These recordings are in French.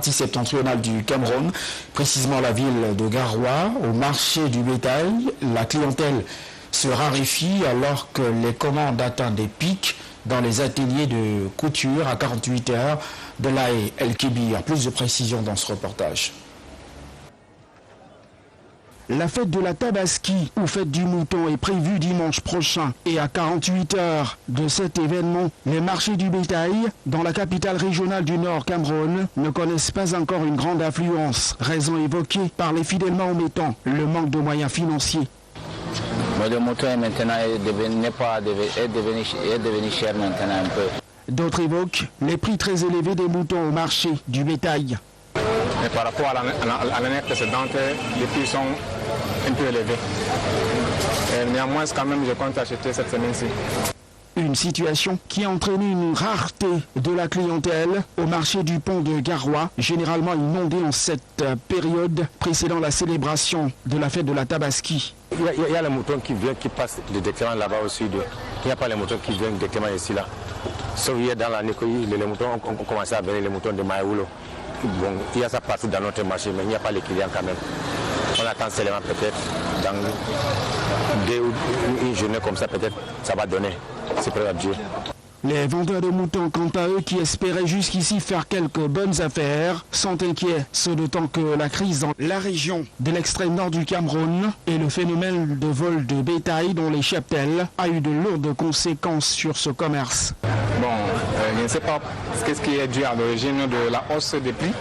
partie septentrionale du Cameroun, précisément la ville de Garoua. Au marché du bétail, la clientèle se raréfie alors que les commandes atteignent des pics dans les ateliers de couture à 48 heures de l'Aïe El Kébir. Plus de précisions dans ce reportage. La fête de la Tabaski, ou fête du mouton, est prévue dimanche prochain. Et à 48 heures de cet événement, les marchés du bétail, dans la capitale régionale du Nord Cameroun, ne connaissent pas encore une grande affluence. Raison évoquée par les fidèles mahométans, le manque de moyens financiers. Le mouton est maintenant devenu cher maintenant un peu. D'autres évoquent les prix très élevés des moutons au marché du bétail. Mais par rapport à l'année précédente, les prix sont un peu élevés. Et néanmoins, quand même, je compte acheter cette semaine-ci. Une situation qui a entraîné une rareté de la clientèle au marché du pont de Garoua, généralement inondé en cette période précédant la célébration de la fête de la Tabaski. Il y a les moutons qui viennent, qui passent de Déclément là-bas au sud. Il n'y a pas les moutons qui viennent de Déclément ici là. Sauf hier dans l'année, les moutons ont commencé à venir, les moutons de Maïoulo. Bon, il y a ça partout dans notre marché, mais il n'y a pas les clients quand même. On attend seulement peut-être dans une journée comme ça, peut-être ça va donner. C'est prêt à Dieu. Les vendeurs de moutons, quant à eux, qui espéraient jusqu'ici faire quelques bonnes affaires, sont inquiets, ce d'autant que la crise dans la région de l'extrême nord du Cameroun et le phénomène de vol de bétail dont les cheptels a eu de lourdes conséquences sur ce commerce. Bon, je ne sais pas ce qui est dû à l'origine de la hausse des prix,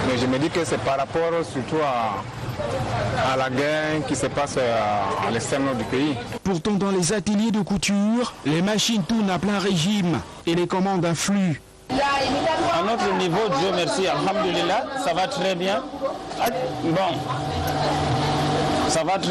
mais je me dis que c'est par rapport surtout à la guerre qui se passe à l'extrême nord du pays. Pourtant, dans les ateliers de couture, les machines tournent à plein régime et les commandes affluent. À notre niveau, Dieu merci, alhamdulillah, ça va très bien. Bon, ça va très bien.